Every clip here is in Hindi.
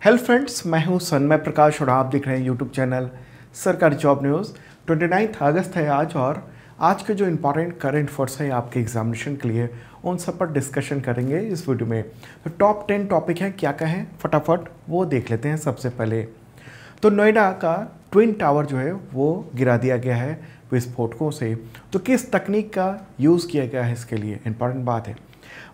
हेलो फ्रेंड्स, मैं हूं सन्मय प्रकाश और आप देख रहे हैं यूट्यूब चैनल सरकारी जॉब न्यूज़। 29 अगस्त है आज और आज के जो इम्पॉर्टेंट करंट अफेयर्स है आपके एग्जामिनेशन के लिए उन सब पर डिस्कशन करेंगे इस वीडियो में। तो टॉप 10 टॉपिक हैं, क्या क्या है फटाफट वो देख लेते हैं। सबसे पहले तो नोएडा का ट्विन टावर जो है वो गिरा दिया गया है विस्फोटकों से। तो किस तकनीक का यूज़ किया गया है इसके लिए, इंपॉर्टेंट बात है।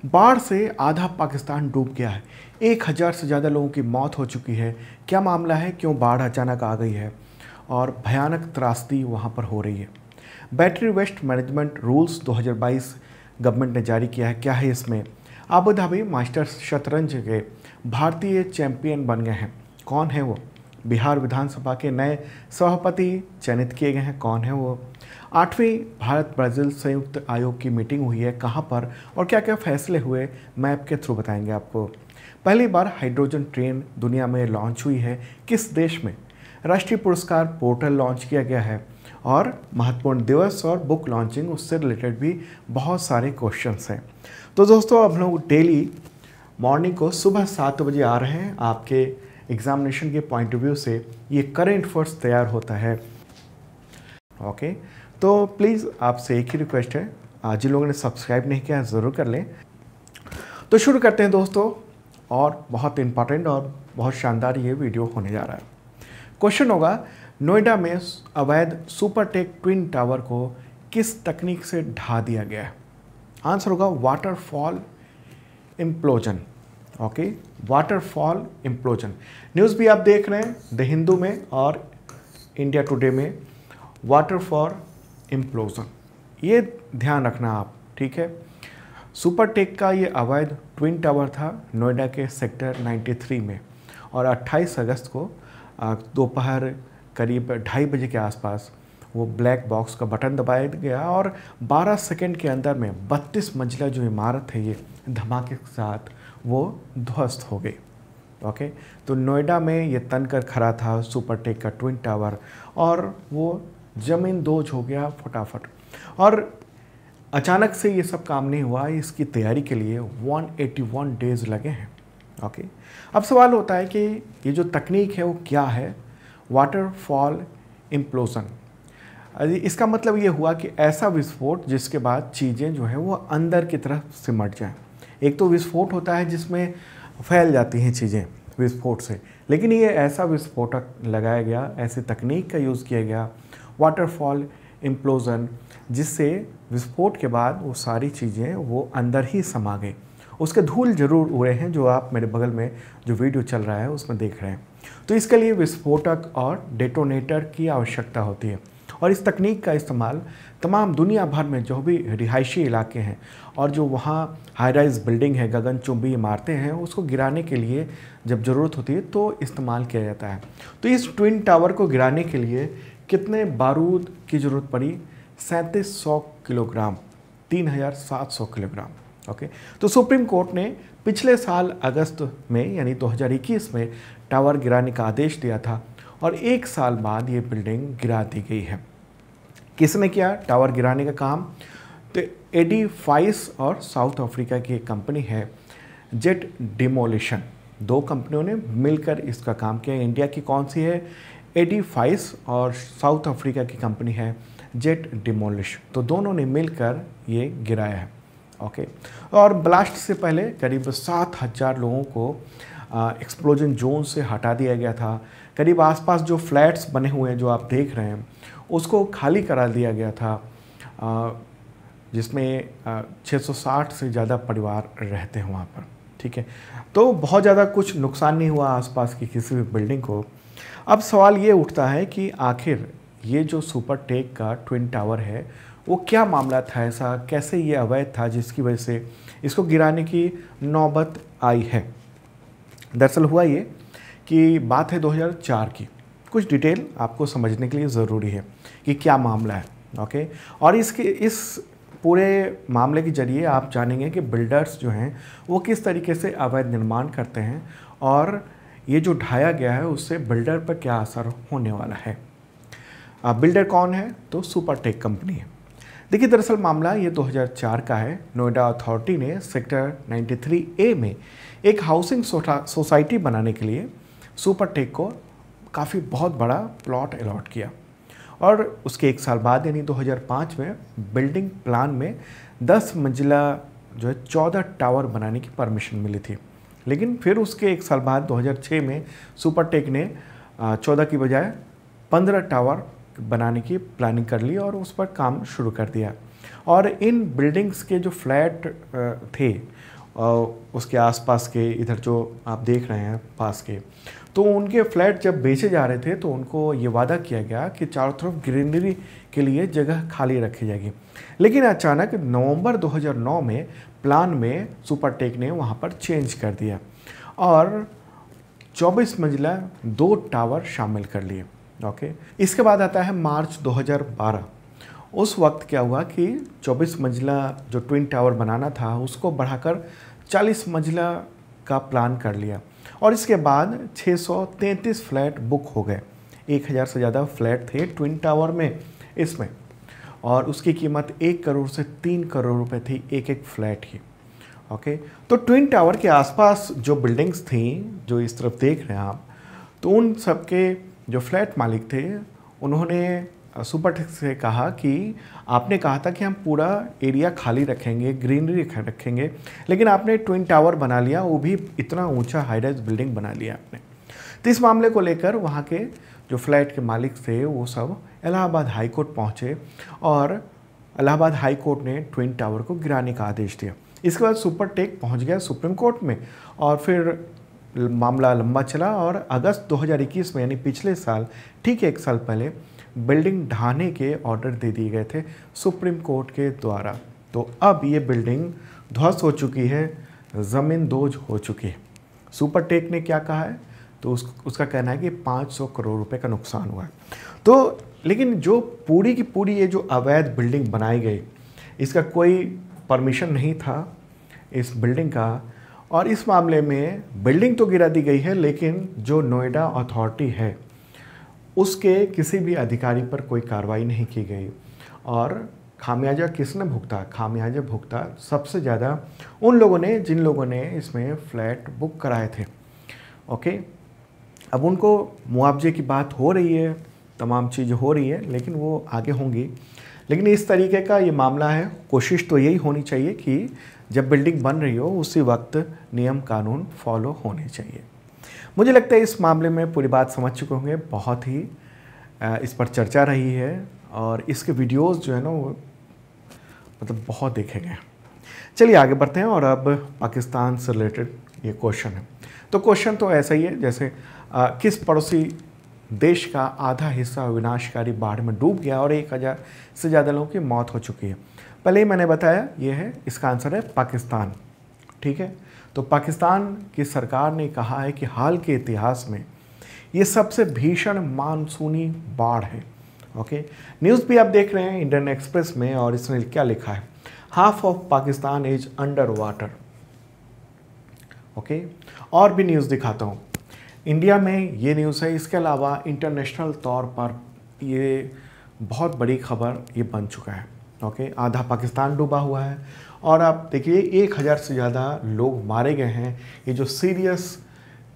बाढ़ से आधा पाकिस्तान डूब गया है, 1000 से ज़्यादा लोगों की मौत हो चुकी है। क्या मामला है, क्यों बाढ़ अचानक आ गई है और भयानक त्रासदी वहाँ पर हो रही है। Battery waste management rules 2022 government ने जारी किया है। क्या है इसमें, अबू धाबी मास्टर्स शतरंज के भारतीय चैंपियन बन गए हैं। कौन है वो। बिहार विधानसभा के नए सभापति चयनित किए गए हैं। कौन है वो। 8वीं भारत ब्राज़ील संयुक्त आयोग की मीटिंग हुई है, कहाँ पर और क्या क्या फैसले हुए, मैप के थ्रू बताएंगे आपको। पहली बार हाइड्रोजन ट्रेन दुनिया में लॉन्च हुई है, किस देश में। राष्ट्रीय पुरस्कार पोर्टल लॉन्च किया गया है और महत्वपूर्ण दिवस और बुक लॉन्चिंग, उससे रिलेटेड भी बहुत सारे क्वेश्चंस हैं। तो दोस्तों अब लोग डेली मॉर्निंग को सुबह 7 बजे आ रहे हैं। आपके एग्जामिनेशन के पॉइंट ऑफ व्यू से ये करंट अफेयर्स तैयार होता है। ओके, तो प्लीज़ आपसे एक ही रिक्वेस्ट है, जिन लोगों ने सब्सक्राइब नहीं किया ज़रूर कर लें। तो शुरू करते हैं दोस्तों, और बहुत इंपॉर्टेंट और बहुत शानदार ये वीडियो होने जा रहा है। क्वेश्चन होगा, नोएडा में अवैध सुपरटेक ट्विन टावर को किस तकनीक से ढा दिया गया है। आंसर होगा waterfall implosion. Okay, waterfall implosion. News भी आप देख रहे हैं द हिंदू में और इंडिया टुडे में, वाटरफॉल इम्प्लोजन, ये ध्यान रखना आप, ठीक है। सुपरटेक का ये अवैध ट्विन टावर था नोएडा के सेक्टर 93 में और 28 अगस्त को दोपहर करीब 2:30 बजे के आसपास वो ब्लैक बॉक्स का बटन दबाया गया और 12 सेकंड के अंदर में 32 मंजिला जो इमारत है ये धमाके के साथ वो ध्वस्त हो गई। ओके, तो नोएडा में ये तनकर खड़ा था सुपरटेक का ट्विन टावर और वो ज़मीन दोज हो गया फटाफट। और अचानक से ये सब काम नहीं हुआ, इसकी तैयारी के लिए 181 डेज़ लगे हैं। ओके, अब सवाल होता है कि ये जो तकनीक है वो क्या है, वाटरफॉल इम्प्लोजन। इसका मतलब ये हुआ कि ऐसा विस्फोट जिसके बाद चीज़ें जो है वो अंदर की तरफ सिमट जाएं। एक तो विस्फोट होता है जिसमें फैल जाती हैं चीज़ें विस्फोट से, लेकिन ये ऐसा विस्फोटक लगाया गया, ऐसी तकनीक का यूज़ किया गया वाटरफॉल इम्प्लोजन, जिससे विस्फोट के बाद वो सारी चीज़ें वो अंदर ही समा गई। उसके धूल जरूर उड़े हैं, जो आप मेरे बगल में जो वीडियो चल रहा है उसमें देख रहे हैं। तो इसके लिए विस्फोटक और डेटोनेटर की आवश्यकता होती है और इस तकनीक का इस्तेमाल तमाम दुनिया भर में जो भी रिहायशी इलाके हैं और जो वहाँ हाई राइज बिल्डिंग है, गगनचुंबी इमारतें हैं, उसको गिराने के लिए जब ज़रूरत होती है तो इस्तेमाल किया जाता है। तो इस ट्विन टावर को गिराने के लिए कितने बारूद की ज़रूरत पड़ी, 3700 किलोग्राम, 3700 किलोग्राम। ओके, तो सुप्रीम कोर्ट ने पिछले साल अगस्त में यानी 2021 में टावर गिराने का आदेश दिया था और 1 साल बाद ये बिल्डिंग गिरा दी गई है। किसने किया टावर गिराने का काम, तो एडिफाइस और साउथ अफ्रीका की एक कंपनी है जेट डिमोलिशन, दो कंपनियों ने मिलकर इसका काम किया। इंडिया की कौन सी है, एडिफाइस, और साउथ अफ्रीका की कंपनी है जेट डिमोलिश, तो दोनों ने मिलकर ये गिराया है। ओके, और ब्लास्ट से पहले करीब 7000 लोगों को एक्सप्लोजन जोन से हटा दिया गया था। करीब आसपास जो फ्लैट्स बने हुए हैं जो आप देख रहे हैं उसको खाली करा दिया गया था, जिसमें 660 से ज़्यादा परिवार रहते हैं वहाँ पर, ठीक है। तो बहुत ज़्यादा कुछ नुकसान नहीं हुआ आसपास की किसी भी बिल्डिंग को। अब सवाल ये उठता है कि आखिर ये जो सुपरटेक का ट्विन टावर है वो क्या मामला था, ऐसा कैसे ये अवैध था जिसकी वजह से इसको गिराने की नौबत आई है। दरअसल हुआ ये कि बात है 2004 की। कुछ डिटेल आपको समझने के लिए ज़रूरी है कि क्या मामला है। ओके, और इस पूरे मामले के जरिए आप जानेंगे कि बिल्डर्स जो हैं वो किस तरीके से अवैध निर्माण करते हैं और ये जो ढाया गया है उससे बिल्डर पर क्या असर होने वाला है। बिल्डर कौन है, तो सुपरटेक कंपनी है। देखिए, दरअसल मामला ये 2004 का है। नोएडा अथॉरिटी ने सेक्टर 93A में एक हाउसिंग सोसाइटी बनाने के लिए सुपरटेक को काफ़ी बहुत बड़ा प्लॉट अलॉट किया। और उसके एक साल बाद यानी 2005 में बिल्डिंग प्लान में 10 मंजिला जो है 14 टावर बनाने की परमिशन मिली थी। लेकिन फिर उसके एक साल बाद 2006 में सुपरटेक ने 14 की बजाय 15 टावर बनाने की प्लानिंग कर ली और उस पर काम शुरू कर दिया। और इन बिल्डिंग्स के जो फ्लैट थे उसके आसपास के, इधर जो आप देख रहे हैं पास के, तो उनके फ्लैट जब बेचे जा रहे थे तो उनको ये वादा किया गया कि चारों तरफ ग्रीनरी के लिए जगह खाली रखी जाएगी। लेकिन अचानक नवंबर 2009 में प्लान में सुपरटेक ने वहाँ पर चेंज कर दिया और 24 मंजिला 2 टावर शामिल कर लिए। ओके, इसके बाद आता है मार्च 2012। उस वक्त क्या हुआ कि 24 मंजिला जो ट्विन टावर बनाना था उसको बढ़ाकर 40 मंजिला का प्लान कर लिया और इसके बाद 633 फ्लैट बुक हो गए। 1000 से ज़्यादा फ्लैट थे ट्विन टावर में इसमें, और उसकी कीमत 1 करोड़ से 3 करोड़ रुपए थी एक एक फ्लैट की। ओके, तो ट्विन टावर के आसपास जो बिल्डिंग्स थी जो इस तरफ देख रहे हैं आप, तो उन सब के जो फ्लैट मालिक थे उन्होंने सुपरटेक से कहा कि आपने कहा था कि हम पूरा एरिया खाली रखेंगे, ग्रीनरी रखेंगे, लेकिन आपने ट्विन टावर बना लिया, वो भी इतना ऊंचा हाई राइज बिल्डिंग बना लिया आपने। तो इस मामले को लेकर वहाँ के जो फ्लैट के मालिक थे वो सब इलाहाबाद हाई कोर्ट पहुँचे और इलाहाबाद हाई कोर्ट ने ट्विन टावर को गिराने का आदेश दिया। इसके बाद सुपरटेक पहुँच गया सुप्रीम कोर्ट में और फिर मामला लंबा चला और अगस्त 2021 में यानी पिछले साल ठीक एक साल पहले बिल्डिंग ढाने के ऑर्डर दे दिए गए थे सुप्रीम कोर्ट के द्वारा। तो अब ये बिल्डिंग ध्वस्त हो चुकी है, ज़मीन दोज हो चुकी है। सुपरटेक ने क्या कहा है, तो उसका कहना है कि 500 करोड़ रुपए का नुकसान हुआ है। तो लेकिन जो पूरी की पूरी ये जो अवैध बिल्डिंग बनाई गई, इसका कोई परमिशन नहीं था इस बिल्डिंग का, और इस मामले में बिल्डिंग तो गिरा दी गई है लेकिन जो नोएडा अथॉरिटी है उसके किसी भी अधिकारी पर कोई कार्रवाई नहीं की गई। और खामियाजा किसने भुगता? खामियाजा भुगता सबसे ज़्यादा उन लोगों ने जिन लोगों ने इसमें फ्लैट बुक कराए थे। ओके, अब उनको मुआवजे की बात हो रही है, तमाम चीज़ें हो रही है, लेकिन वो आगे होंगी। लेकिन इस तरीके का ये मामला है। कोशिश तो यही होनी चाहिए कि जब बिल्डिंग बन रही हो उसी वक्त नियम कानून फॉलो होने चाहिए। मुझे लगता है इस मामले में पूरी बात समझ चुके होंगे। बहुत ही इस पर चर्चा रही है और इसके वीडियोस जो है ना वो मतलब बहुत देखे गए। चलिए आगे बढ़ते हैं और अब पाकिस्तान से रिलेटेड ये क्वेश्चन है। तो क्वेश्चन तो ऐसा ही है जैसे किस पड़ोसी देश का आधा हिस्सा विनाशकारी बाढ़ में डूब गया और 1000 से ज़्यादा लोगों की मौत हो चुकी है। पहले ही मैंने बताया ये है, इसका आंसर है पाकिस्तान। ठीक है, तो पाकिस्तान की सरकार ने कहा है कि हाल के इतिहास में ये सबसे भीषण मानसूनी बाढ़ है। ओके, न्यूज़ भी आप देख रहे हैं इंडियन एक्सप्रेस में और इसने क्या लिखा है, half of Pakistan is under water. Okay, और भी न्यूज़ दिखाता हूँ। इंडिया में ये न्यूज़ है, इसके अलावा इंटरनेशनल तौर पर ये बहुत बड़ी खबर ये बन चुका है। ओके, आधा पाकिस्तान डूबा हुआ है और आप देखिए 1000 से ज़्यादा लोग मारे गए हैं। ये जो सीरियस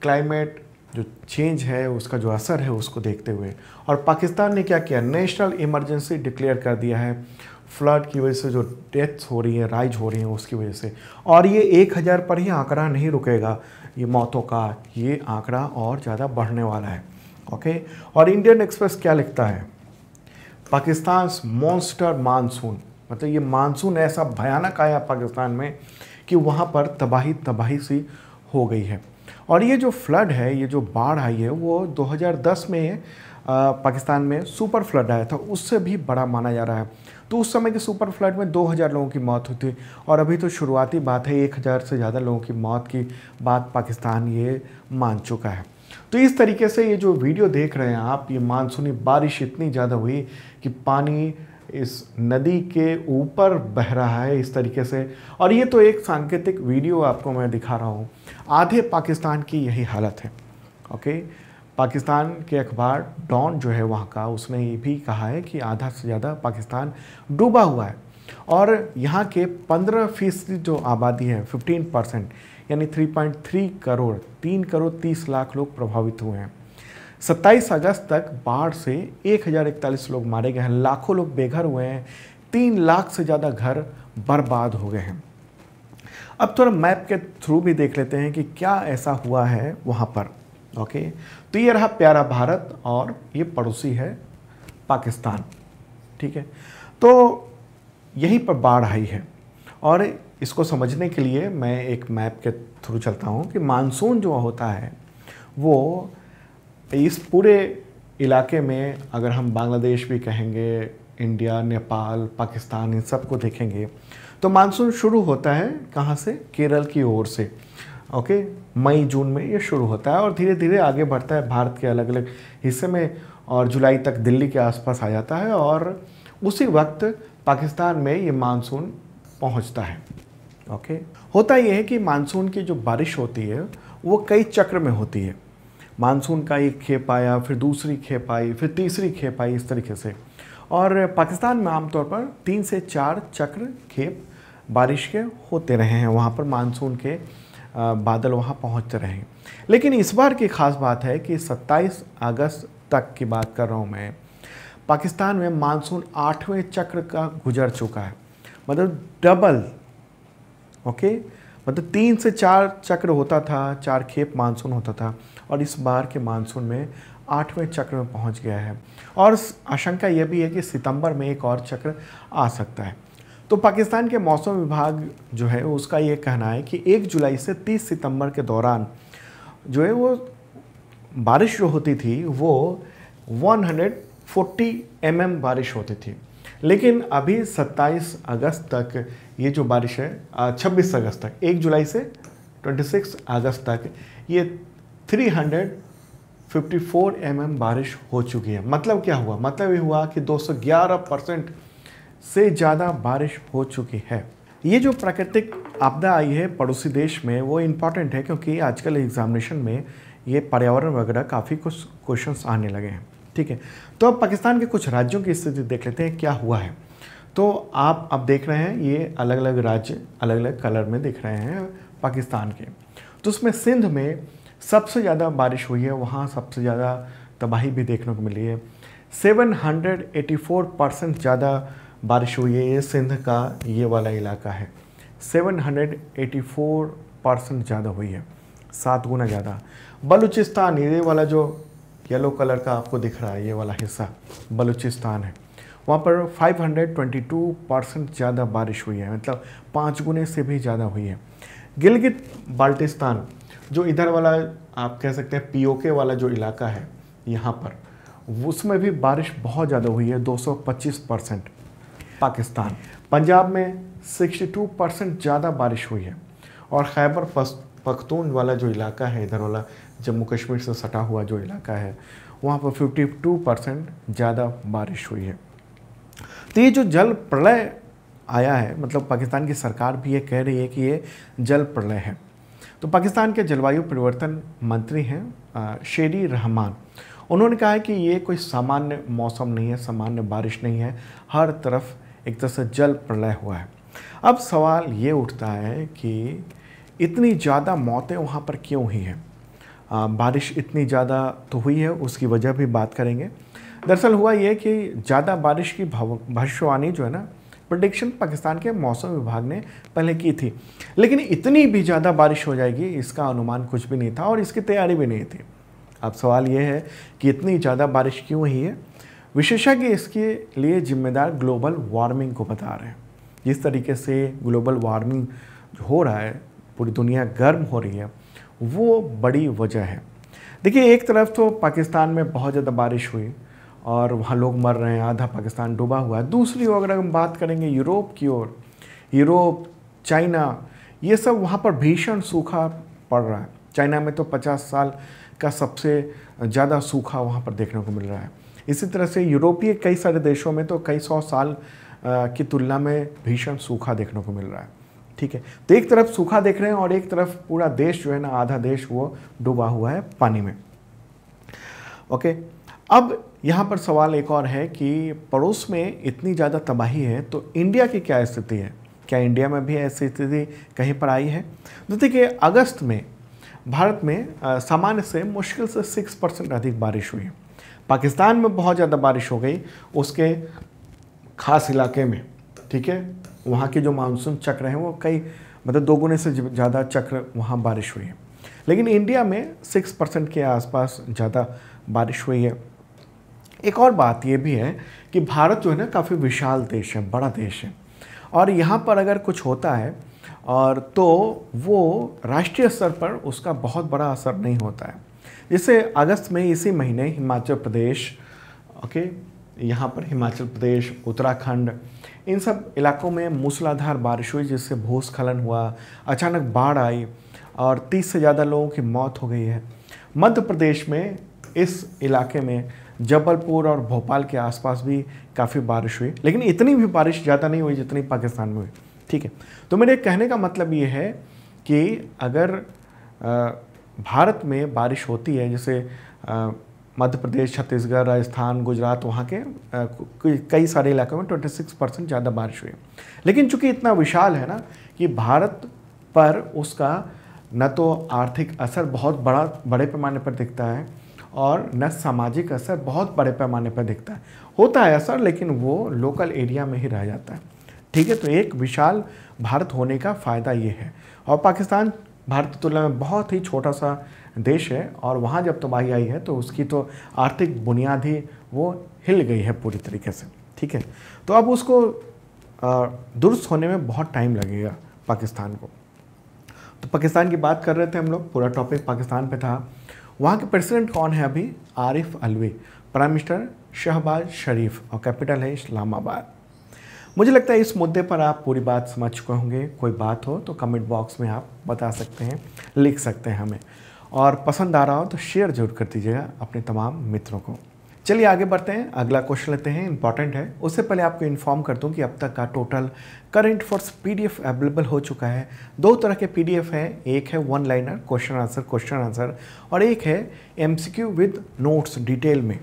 क्लाइमेट जो चेंज है उसका जो असर है उसको देखते हुए, और पाकिस्तान ने क्या किया, नेशनल इमरजेंसी डिक्लेयर कर दिया है फ्लड की वजह से जो डेथ्स हो रही हैं, राइज हो रही हैं उसकी वजह से। और ये 1000 पर ही आंकड़ा नहीं रुकेगा, ये मौतों का ये आंकड़ा और ज़्यादा बढ़ने वाला है। ओके, और इंडियन एक्सप्रेस क्या लिखता है, पाकिस्तान मॉन्स्टर मानसून, मतलब ये मानसून ऐसा भयानक आया पाकिस्तान में कि वहाँ पर तबाही सी हो गई है। और ये जो फ्लड है, ये जो बाढ़ आई है वो 2010 में पाकिस्तान में सुपर फ्लड आया था, उससे भी बड़ा माना जा रहा है। तो उस समय के सुपर फ्लड में 2000 लोगों की मौत हुई थी और अभी तो शुरुआती बात है, 1000 से ज़्यादा लोगों की मौत की बात पाकिस्तान ये मान चुका है। तो इस तरीके से ये जो वीडियो देख रहे हैं आप, ये मानसूनी बारिश इतनी ज़्यादा हुई कि पानी इस नदी के ऊपर बह रहा है इस तरीके से। और ये तो एक सांकेतिक वीडियो आपको मैं दिखा रहा हूँ, आधे पाकिस्तान की यही हालत है। ओके, पाकिस्तान के अखबार डॉन जो है वहाँ का, उसने ये भी कहा है कि आधा से ज़्यादा पाकिस्तान डूबा हुआ है और यहाँ के 15% जो आबादी है 15%, यानी 3.3 करोड़ 3 करोड़ 30 लाख लोग प्रभावित हुए हैं। 27 अगस्त तक बाढ़ से 1041 लोग मारे गए हैं, लाखों लोग बेघर हुए हैं, 3 लाख से ज़्यादा घर बर्बाद हो गए हैं। अब थोड़ा मैप के थ्रू भी देख लेते हैं कि क्या ऐसा हुआ है वहाँ पर। ओके, तो ये रहा प्यारा भारत और ये पड़ोसी है पाकिस्तान। ठीक है, तो यहीं पर बाढ़ आई है और इसको समझने के लिए मैं एक मैप के थ्रू चलता हूँ कि मानसून जो होता है वो इस पूरे इलाके में, अगर हम बांग्लादेश भी कहेंगे, इंडिया, नेपाल, पाकिस्तान, इन सबको देखेंगे तो मानसून शुरू होता है कहाँ से? केरल की ओर से। ओके, मई जून में ये शुरू होता है और धीरे धीरे आगे बढ़ता है भारत के अलग अलग हिस्से में और जुलाई तक दिल्ली के आसपास आ जाता है और उसी वक्त पाकिस्तान में ये मानसून पहुंचता है। ओके, होता ये है कि मानसून की जो बारिश होती है वो कई चक्र में होती है। मानसून का एक खेप आया, फिर दूसरी खेप आई, फिर तीसरी खेप आई, इस तरीके से। और पाकिस्तान में आमतौर पर 3 से 4 चक्र खेप बारिश के होते रहे हैं, वहाँ पर मानसून के बादल वहाँ पहुँचते रहे हैं। लेकिन इस बार की ख़ास बात है कि 27 अगस्त तक की बात कर रहा हूँ मैं, पाकिस्तान में मानसून 8वें चक्र का गुजर चुका है, मतलब डबल। ओके, मतलब 3 से 4 चक्र होता था, 4 खेप मानसून होता था और इस बार के मानसून में 8वें चक्र में पहुंच गया है और आशंका यह भी है कि सितंबर में एक और चक्र आ सकता है। तो पाकिस्तान के मौसम विभाग जो है उसका ये कहना है कि 1 जुलाई से 30 सितंबर के दौरान जो है वो बारिश जो होती थी वो 140 mm बारिश होती थी। लेकिन अभी 27 अगस्त तक ये जो बारिश है, 26 अगस्त तक, 1 जुलाई से 26 अगस्त तक ये 354 mm बारिश हो चुकी है। मतलब क्या हुआ? मतलब ये हुआ कि 211% से ज़्यादा बारिश हो चुकी है। ये जो प्राकृतिक आपदा आई है पड़ोसी देश में वो इम्पॉर्टेंट है क्योंकि आजकल एग्जामिनेशन में ये पर्यावरण वगैरह काफ़ी कुछ क्वेश्चंस आने लगे हैं। ठीक है, तो अब पाकिस्तान के कुछ राज्यों की स्थिति देख लेते हैं क्या हुआ है। तो आप अब देख रहे हैं ये अलग अलग राज्य अलग अलग कलर में दिख रहे हैं पाकिस्तान के। तो उसमें सिंध में सबसे ज़्यादा बारिश हुई है, वहाँ सबसे ज़्यादा तबाही भी देखने को मिली है। 784% ज़्यादा बारिश हुई है, ये सिंध का ये वाला इलाका है। 784% ज़्यादा हुई है, 7 गुना ज़्यादा। बलूचिस्तान, ये वाला जो येलो कलर का आपको दिख रहा है ये वाला हिस्सा बलूचिस्तान है, वहाँ पर 522% ज़्यादा बारिश हुई है, मतलब 5 गुने से भी ज़्यादा हुई है। गिलगित बाल्टिस्तान, जो इधर वाला आप कह सकते हैं पीओके वाला जो इलाका है यहाँ पर, उसमें भी बारिश बहुत ज़्यादा हुई है, 225%। पाकिस्तान, पंजाब में 62% ज़्यादा बारिश हुई है और खैबर पख्तून वाला जो इलाका है, इधर वाला जम्मू कश्मीर से सटा हुआ जो इलाका है, वहाँ पर 52% ज़्यादा बारिश हुई है। तो ये जो जल प्रलय आया है, मतलब पाकिस्तान की सरकार भी ये कह रही है कि ये जल प्रलय है। तो पाकिस्तान के जलवायु परिवर्तन मंत्री हैं शेरी रहमान, उन्होंने कहा है कि ये कोई सामान्य मौसम नहीं है, सामान्य बारिश नहीं है, हर तरफ एक तरह से जल प्रलय हुआ है। अब सवाल ये उठता है कि इतनी ज़्यादा मौतें वहाँ पर क्यों हुई हैं? बारिश इतनी ज़्यादा तो हुई है, उसकी वजह भी बात करेंगे। दरअसल हुआ ये कि ज़्यादा बारिश की भविष्यवाणी जो है ना, प्रेडिक्शन पाकिस्तान के मौसम विभाग ने पहले की थी, लेकिन इतनी भी ज़्यादा बारिश हो जाएगी इसका अनुमान कुछ भी नहीं था और इसकी तैयारी भी नहीं थी। अब सवाल ये है कि इतनी ज़्यादा बारिश क्यों हुई है? विशेषज्ञ इसके लिए जिम्मेदार ग्लोबल वार्मिंग को बता रहे हैं। जिस तरीके से ग्लोबल वार्मिंग हो रहा है, पूरी दुनिया गर्म हो रही है, वो बड़ी वजह है। देखिए, एक तरफ तो पाकिस्तान में बहुत ज़्यादा बारिश हुई और वहाँ लोग मर रहे हैं, आधा पाकिस्तान डूबा हुआ है। दूसरी ओर अगर हम बात करेंगे यूरोप की ओर, यूरोप, चाइना, ये सब वहाँ पर भीषण सूखा पड़ रहा है। चाइना में तो 50 साल का सबसे ज़्यादा सूखा वहाँ पर देखने को मिल रहा है। इसी तरह से यूरोपीय कई सारे देशों में तो कई 100 साल की तुलना में भीषण सूखा देखने को मिल रहा है। ठीक है, तो एक तरफ सूखा देख रहे हैं और एक तरफ पूरा देश जो है ना, आधा देश वो डूबा हुआ है पानी में। ओके, अब यहाँ पर सवाल एक और है कि पड़ोस में इतनी ज़्यादा तबाही है तो इंडिया की क्या स्थिति है? क्या इंडिया में भी ऐसी स्थिति कहीं पर आई है? तो देखिए, अगस्त में भारत में सामान्य से मुश्किल से 6% अधिक बारिश हुई है। पाकिस्तान में बहुत ज़्यादा बारिश हो गई उसके खास इलाके में, ठीक है। वहाँ के जो मानसून चक्र हैं वो कई मतलब 2 गुने से ज़्यादा चक्र वहाँ बारिश हुई है। लेकिन इंडिया में 6% के आसपास ज़्यादा बारिश हुई है। एक और बात ये भी है कि भारत जो है ना काफ़ी विशाल देश है, बड़ा देश है, और यहाँ पर अगर कुछ होता है और तो वो राष्ट्रीय स्तर पर उसका बहुत बड़ा असर नहीं होता है। जैसे अगस्त में इसी महीने हिमाचल प्रदेश, ओके, यहाँ पर हिमाचल प्रदेश, उत्तराखंड, इन सब इलाकों में मूसलाधार बारिश हुई जिससे भूस्खलन हुआ, अचानक बाढ़ आई और 30 से ज़्यादा लोगों की मौत हो गई है। मध्य प्रदेश में इस इलाके में जबलपुर और भोपाल के आसपास भी काफ़ी बारिश हुई, लेकिन इतनी भी बारिश ज़्यादा नहीं हुई जितनी पाकिस्तान में हुई, ठीक है। तो मेरे कहने का मतलब ये है कि अगर भारत में बारिश होती है, जैसे मध्य प्रदेश, छत्तीसगढ़, राजस्थान, गुजरात, वहाँ के कई सारे इलाकों में 26% ज़्यादा बारिश हुई, लेकिन चूंकि इतना विशाल है ना कि भारत पर उसका न तो आर्थिक असर बहुत बड़े पैमाने पर दिखता है और न सामाजिक असर बहुत बड़े पैमाने पर दिखता है। होता है असर, लेकिन वो लोकल एरिया में ही रह जाता है, ठीक है। तो एक विशाल भारत होने का फ़ायदा ये है। और पाकिस्तान भारत की तुलना में बहुत ही छोटा सा देश है और वहाँ जब तबाही आई है तो उसकी तो आर्थिक बुनियाद ही वो हिल गई है पूरी तरीके से, ठीक है। तो अब उसको दुरुस्त होने में बहुत टाइम लगेगा पाकिस्तान को। तो पाकिस्तान की बात कर रहे थे हम लोग, पूरा टॉपिक पाकिस्तान पे था। वहाँ के प्रेसिडेंट कौन है अभी? आरिफ अलवी। प्राइम मिनिस्टर शहबाज शरीफ और कैपिटल है इस्लामाबाद। मुझे लगता है इस मुद्दे पर आप पूरी बात समझ चुके होंगे। कोई बात हो तो कमेंट बॉक्स में आप बता सकते हैं, लिख सकते हैं हमें, और पसंद आ रहा हो तो शेयर जरूर कर दीजिएगा अपने तमाम मित्रों को। चलिए आगे बढ़ते हैं, अगला क्वेश्चन लेते हैं, इंपॉर्टेंट है। उससे पहले आपको इन्फॉर्म कर दूं कि अब तक का total current affairs PDF available हो चुका है। 2 तरह के पीडीएफ है, एक है 1 लाइनर क्वेश्चन आंसर और एक है एमसीक्यू विद नोट्स डिटेल में,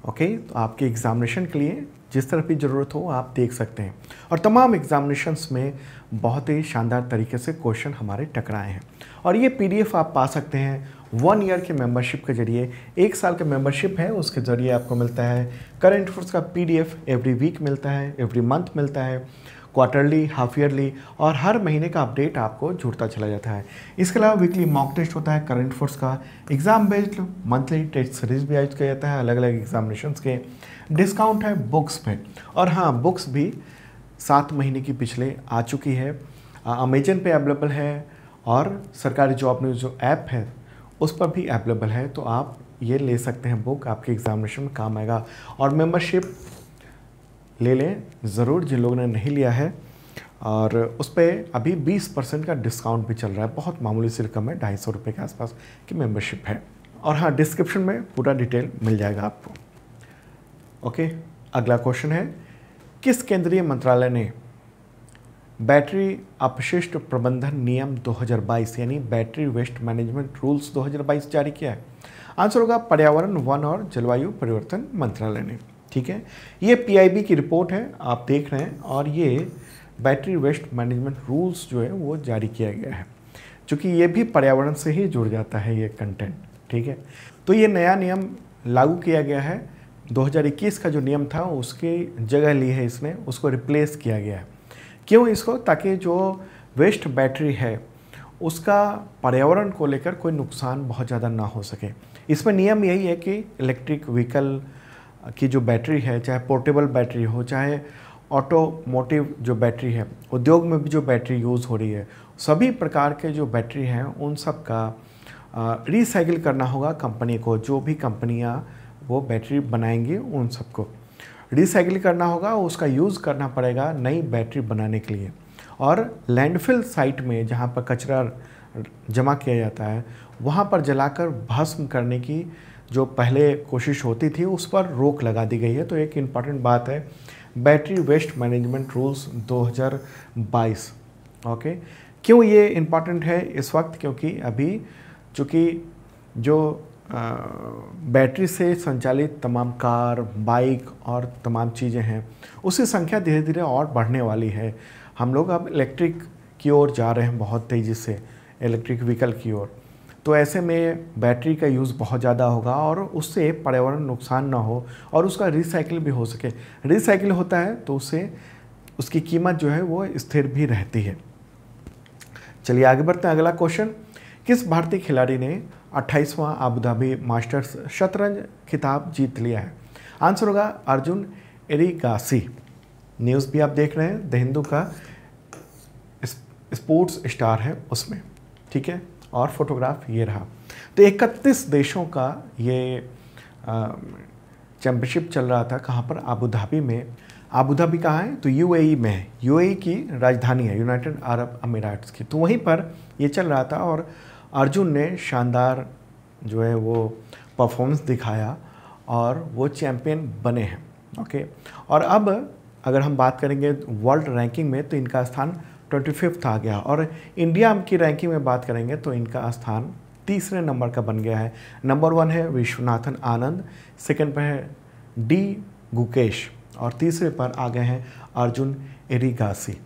ओके। तो आपके एग्जामिनेशन के लिए जिस तरह की ज़रूरत हो आप देख सकते हैं, और तमाम एग्जामिनेशंस में बहुत ही शानदार तरीके से क्वेश्चन हमारे टकराए हैं। और ये पीडीएफ आप पा सकते हैं 1 ईयर के मेंबरशिप के जरिए। 1 साल का मेंबरशिप है, उसके ज़रिए आपको मिलता है करंट अफेयर्स का पीडीएफ एवरी वीक मिलता है, एवरी मंथ मिलता है, क्वार्टरली, हाफ ईयरली, और हर महीने का अपडेट आपको जुड़ता चला जाता है। इसके अलावा वीकली मॉक टेस्ट होता है करंट अफेयर्स का, exam based monthly test series भी आयोजित किया जाता है अलग अलग एग्जामिनेशंस के। डिस्काउंट है बुक्स पे, और हाँ, बुक्स भी 7 महीने की पिछले आ चुकी है, अमेजन पे अवेलेबल है, और सरकारी जॉब न्यूज़ जो ऐप है उस पर भी अवेलेबल है। तो आप ये ले सकते हैं बुक, आपके एग्जामिनेशन में काम आएगा। और मेंबरशिप ले लें ज़रूर जिन लोगों ने नहीं लिया है, और उस पर अभी 20% का डिस्काउंट भी चल रहा है। बहुत मामूली सी रकम है, 250 रुपये के आसपास की मेंबरशिप है। और हाँ, डिस्क्रिप्शन में पूरा डिटेल मिल जाएगा आपको, ओके। अगला क्वेश्चन है, किस केंद्रीय मंत्रालय ने बैटरी अपशिष्ट प्रबंधन नियम 2022 यानी बैटरी वेस्ट मैनेजमेंट रूल्स 2022 जारी किया है? आंसर होगा पर्यावरण, वन और जलवायु परिवर्तन मंत्रालय ने, ठीक है। ये पीआईबी की रिपोर्ट है, आप देख रहे हैं, और ये बैटरी वेस्ट मैनेजमेंट रूल्स जो है वो जारी किया गया है, क्योंकि ये भी पर्यावरण से ही जुड़ जाता है ये कंटेंट, ठीक है। तो ये नया नियम लागू किया गया है। 2021 का जो नियम था उसकी जगह ली है इसने, उसको रिप्लेस किया गया है। क्यों इसको? ताकि जो वेस्ट बैटरी है उसका पर्यावरण को लेकर कोई नुकसान बहुत ज़्यादा ना हो सके। इसमें नियम यही है कि इलेक्ट्रिक व्हीकल की जो बैटरी है, चाहे पोर्टेबल बैटरी हो, चाहे ऑटोमोटिव जो बैटरी है, उद्योग में भी जो बैटरी यूज़ हो रही है, सभी प्रकार के जो बैटरी हैं उन सब का रिसाइकिल करना होगा कंपनी को। जो भी कंपनियां वो बैटरी बनाएंगी उन सबको रिसाइकिल करना होगा, उसका यूज़ करना पड़ेगा नई बैटरी बनाने के लिए। और लैंडफिल साइट में जहाँ पर कचरा जमा किया जाता है वहाँ पर जलाकर भस्म करने की जो पहले कोशिश होती थी उस पर रोक लगा दी गई है। तो एक इम्पॉर्टेंट बात है battery waste management rules 2022, okay. क्यों ये इम्पॉर्टेंट है इस वक्त? क्योंकि अभी चूँकि जो बैटरी से संचालित तमाम कार, बाइक और तमाम चीज़ें हैं उसकी संख्या धीरे धीरे और बढ़ने वाली है। हम लोग अब इलेक्ट्रिक की ओर जा रहे हैं बहुत तेज़ी से, इलेक्ट्रिक व्हीकल की ओर। तो ऐसे में बैटरी का यूज़ बहुत ज़्यादा होगा और उससे पर्यावरण नुकसान ना हो और उसका रिसाइकिल भी हो सके। रिसाइकिल होता है तो उससे उसकी कीमत जो है वो स्थिर भी रहती है। चलिए आगे बढ़ते हैं। अगला क्वेश्चन, किस भारतीय खिलाड़ी ने 28वां अबू धाबी मास्टर्स शतरंज खिताब जीत लिया है? आंसर होगा अर्जुन एरिगासी। न्यूज़ भी आप देख रहे हैं, द हिंदू का स्पोर्ट्स स्टार है उसमें, ठीक है। और फोटोग्राफ ये रहा। तो 31 देशों का ये चैम्पियनशिप चल रहा था। कहाँ पर? अबू धाबी में। अबू धाबी कहाँ है? तो यूएई में है। यूएई की राजधानी है, यूनाइटेड अरब अमीराट्स की। तो वहीं पर ये चल रहा था और अर्जुन ने शानदार जो है वो परफॉर्मेंस दिखाया और वो चैम्पियन बने हैं। ओके, और अब अगर हम बात करेंगे वर्ल्ड रैंकिंग में तो इनका स्थान 25 आ गया और इंडिया की रैंकिंग में बात करेंगे तो इनका स्थान 3रे नंबर का बन गया है। नंबर 1 है विश्वनाथन आनंद, सेकंड पर है डी गुकेश और तीसरे पर आ गए हैं अर्जुन एरिगासी।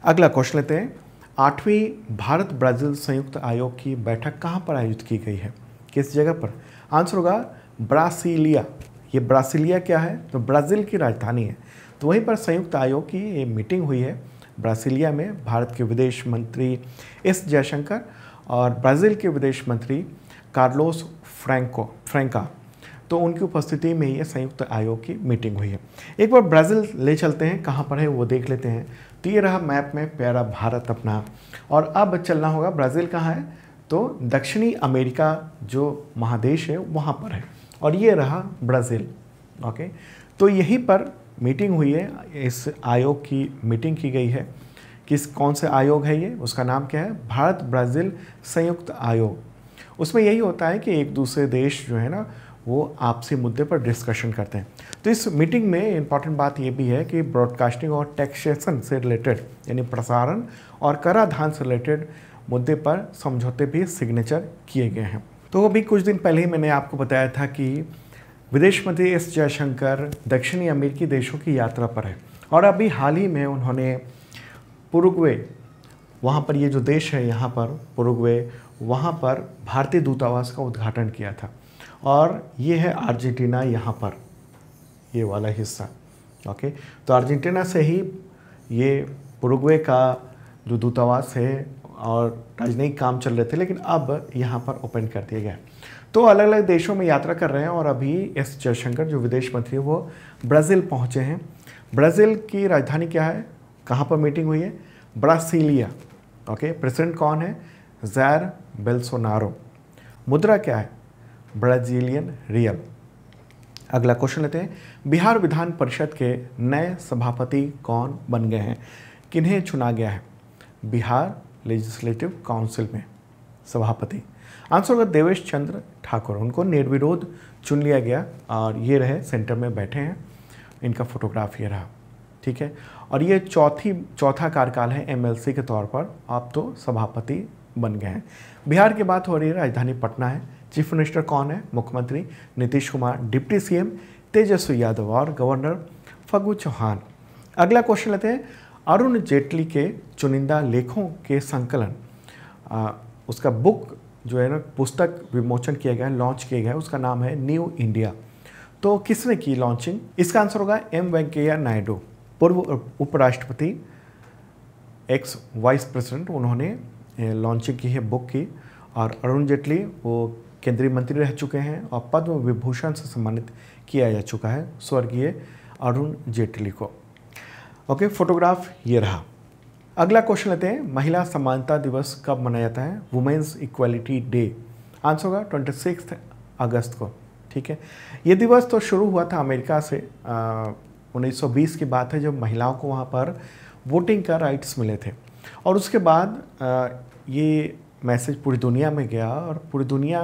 अगला क्वेश्चन लेते हैं, 8वीं भारत ब्राज़ील संयुक्त आयोग की बैठक कहाँ पर आयोजित की गई है? किस जगह पर? आंसर होगा ब्रासीलिया। ये ब्रासीलिया क्या है? तो ब्राज़ील की राजधानी है। तो वहीं पर संयुक्त आयोग की ये मीटिंग हुई है ब्रासीलिया में। भारत के विदेश मंत्री एस जयशंकर और ब्राज़ील के विदेश मंत्री कार्लोस फ्रैंका, तो उनकी उपस्थिति में ये संयुक्त आयोग की मीटिंग हुई है। एक बार ब्राज़ील ले चलते हैं, कहाँ पर है वो देख लेते हैं। तो ये रहा मैप में प्यारा भारत अपना, और अब चलना होगा ब्राज़ील कहाँ है? तो दक्षिणी अमेरिका जो महादेश है वहाँ पर है, और ये रहा ब्राज़ील। ओके, तो यहीं पर मीटिंग हुई है, इस आयोग की मीटिंग की गई है। कौन से आयोग है ये? उसका नाम क्या है? भारत ब्राज़ील संयुक्त आयोग। उसमें यही होता है कि एक दूसरे देश जो है ना वो आपसी मुद्दे पर डिस्कशन करते हैं। तो इस मीटिंग में इम्पॉर्टेंट बात ये भी है कि ब्रॉडकास्टिंग और टैक्सेशन से रिलेटेड, यानी प्रसारण और कराधान से रिलेटेड मुद्दे पर समझौते भी सिग्नेचर किए गए हैं। तो अभी कुछ दिन पहले ही मैंने आपको बताया था कि विदेश मंत्री एस जयशंकर दक्षिणी अमेरिकी देशों की यात्रा पर है, और अभी हाल ही में उन्होंने पुरुग्वे, वहाँ पर ये जो देश है यहाँ पर पुरुग्वे, वहाँ पर भारतीय दूतावास का उद्घाटन किया था। और ये है अर्जेंटीना यहाँ पर, ये वाला हिस्सा। ओके, तो अर्जेंटीना से ही ये पुरुग्वे का जो दूतावास है और राजनयिक काम चल रहे थे, लेकिन अब यहाँ पर ओपन कर दिया गया। तो अलग अलग देशों में यात्रा कर रहे हैं, और अभी एस जयशंकर जो विदेश मंत्री है वो ब्राज़ील पहुँचे हैं। ब्राज़ील की राजधानी क्या है? कहाँ पर मीटिंग हुई है? ब्रासीलिया। ओके, प्रेसिडेंट कौन है? ज़ायर बोल्सोनारो। मुद्रा क्या है? Brazilian real. अगला क्वेश्चन लेते हैं, बिहार विधान परिषद के नए सभापति कौन बन गए हैं? किन्हें चुना गया है बिहार लेजिस्लेटिव काउंसिल में सभापति? आंसर होगा देवेश चंद्र ठाकुर। उनको निर्विरोध चुन लिया गया, और ये रहे सेंटर में बैठे हैं। इनका फोटोग्राफ ये रहा, ठीक है। और ये चौथा कार्यकाल है एमएलसी के तौर पर, आप तो सभापति बन गए हैं। बिहार की बात हो रही है, राजधानी पटना है। चीफ मिनिस्टर कौन है? मुख्यमंत्री नीतीश कुमार, डिप्टी सीएम तेजस्वी यादव और गवर्नर फग्गू चौहान। अगला क्वेश्चन लेते हैं, अरुण जेटली के चुनिंदा लेखों के संकलन, उसका बुक जो है ना, पुस्तक विमोचन किया गया है, लॉन्च किया गया है, उसका नाम है न्यू इंडिया। तो किसने की लॉन्चिंग? इसका आंसर होगा एम वेंकैया नायडू, पूर्व उपराष्ट्रपति, एक्स वाइस प्रेसिडेंट, उन्होंने लॉन्चिंग की है बुक की। और अरुण जेटली वो केंद्रीय मंत्री रह चुके हैं और पद्म विभूषण से सम्मानित किया जा चुका है स्वर्गीय अरुण जेटली को। ओके, फोटोग्राफ ये रहा। अगला क्वेश्चन लेते हैं, महिला समानता दिवस कब मनाया जाता है? Women's equality day. आंसर होगा 26 अगस्त को, ठीक है। ये दिवस तो शुरू हुआ था अमेरिका से, 1920 की बात है, जब महिलाओं को वहाँ पर वोटिंग का राइट्स मिले थे। और उसके बाद ये मैसेज पूरी दुनिया में गया और पूरी दुनिया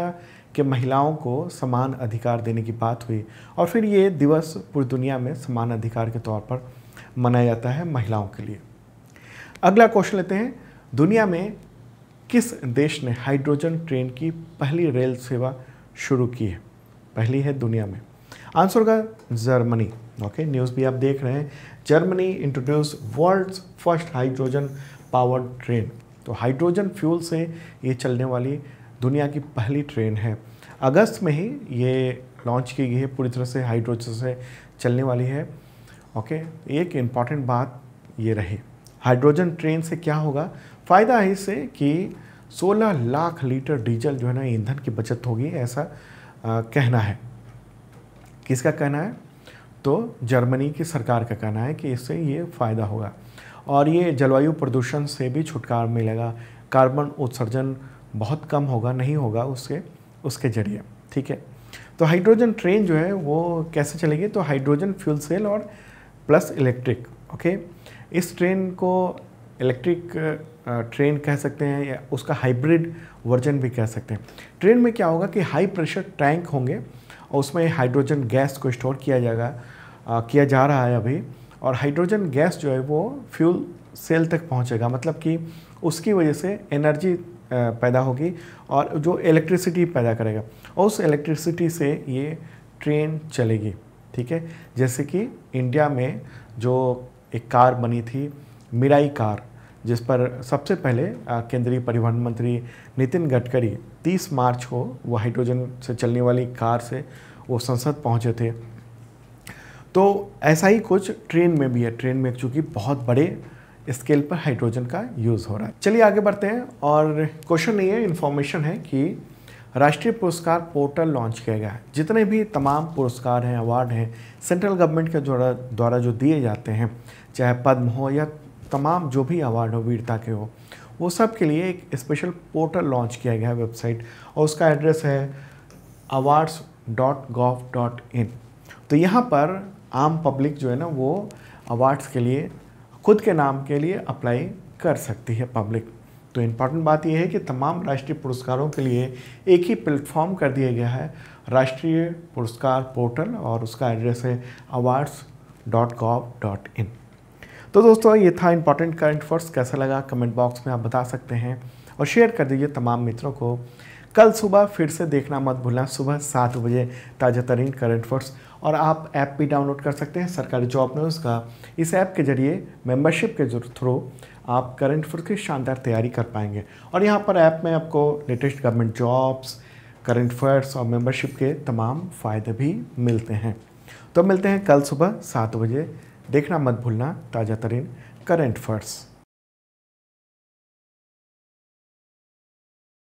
के महिलाओं को समान अधिकार देने की बात हुई, और फिर ये दिवस पूरी दुनिया में समान अधिकार के तौर पर मनाया जाता है महिलाओं के लिए। अगला क्वेश्चन लेते हैं, दुनिया में किस देश ने हाइड्रोजन ट्रेन की पहली रेल सेवा शुरू की है? पहली है दुनिया में। आंसर होगा जर्मनी। ओके, न्यूज़ भी आप देख रहे हैं, Germany introduce world's first hydrogen powered train. तो हाइड्रोजन फ्यूल से ये चलने वाली दुनिया की पहली ट्रेन है। अगस्त में ही ये लॉन्च की गई है, पूरी तरह से हाइड्रोजन से चलने वाली है। ओके, एक इम्पॉर्टेंट बात ये रही, हाइड्रोजन ट्रेन से क्या होगा, फ़ायदा है इससे कि 16 लाख लीटर डीजल जो है ना ईंधन की बचत होगी, ऐसा कहना है। किसका कहना है? तो जर्मनी की सरकार का कहना है कि इससे ये फ़ायदा होगा और ये जलवायु प्रदूषण से भी छुटकारा मिलेगा, कार्बन उत्सर्जन बहुत कम होगा, नहीं होगा उसके जरिए। ठीक है, तो हाइड्रोजन ट्रेन जो है वो कैसे चलेगी, तो हाइड्रोजन फ्यूल सेल और प्लस इलेक्ट्रिक। ओके, इस ट्रेन को इलेक्ट्रिक ट्रेन कह सकते हैं या उसका हाइब्रिड वर्जन भी कह सकते हैं। ट्रेन में क्या होगा कि हाई प्रेशर टैंक होंगे और उसमें हाइड्रोजन गैस को स्टोर किया जा रहा है अभी, और हाइड्रोजन गैस जो है वो फ्यूल सेल तक पहुंचेगा, मतलब कि उसकी वजह से एनर्जी पैदा होगी और जो इलेक्ट्रिसिटी पैदा करेगा और उस इलेक्ट्रिसिटी से ये ट्रेन चलेगी। ठीक है, जैसे कि इंडिया में जो एक कार बनी थी मिराई कार, जिस पर सबसे पहले केंद्रीय परिवहन मंत्री नितिन गडकरी 30 मार्च को वो हाइड्रोजन से चलने वाली कार से वो संसद पहुंचे थे। तो ऐसा ही कुछ ट्रेन में भी है। ट्रेन में चूँकि बहुत बड़े स्केल पर हाइड्रोजन का यूज़ हो रहा है। चलिए आगे बढ़ते हैं, और क्वेश्चन नहीं है, इन्फॉर्मेशन है कि राष्ट्रीय पुरस्कार पोर्टल लॉन्च किया गया है। जितने भी तमाम पुरस्कार हैं, अवार्ड हैं, सेंट्रल गवर्नमेंट के द्वारा जो दिए जाते हैं, चाहे पद्म हो या तमाम जो भी अवार्ड हो, वीरता के हो, वो सब के लिए एक स्पेशल पोर्टल लॉन्च किया गया है वेबसाइट, और उसका एड्रेस है awards.gov.in। तो यहाँ पर आम पब्लिक जो है ना वो अवार्ड्स के लिए खुद के नाम के लिए अप्लाई कर सकती है पब्लिक। तो इम्पॉर्टेंट बात यह है कि तमाम राष्ट्रीय पुरस्कारों के लिए एक ही प्लेटफॉर्म कर दिया गया है, राष्ट्रीय पुरस्कार पोर्टल, और उसका एड्रेस है awards.gov.in। तो दोस्तों ये था इंपॉर्टेंट करंट अफेयर्स। कैसा लगा कमेंट बॉक्स में आप बता सकते हैं और शेयर कर दीजिए तमाम मित्रों को। कल सुबह फिर से देखना मत भूलना, सुबह 7 बजे ताज़ा तरीन करंट अफेयर्स। और आप ऐप भी डाउनलोड कर सकते हैं सरकारी जॉब न्यूज़ का। इस ऐप के जरिए मेंबरशिप के थ्रू आप करंट अफेयर्स की शानदार तैयारी कर पाएंगे, और यहाँ पर ऐप में आपको latest government jobs, current affairs और मेंबरशिप के तमाम फ़ायदे भी मिलते हैं। तो मिलते हैं कल सुबह 7 बजे। देखना मत भूलना ताज़ा तरीन करंट अफेयर्स।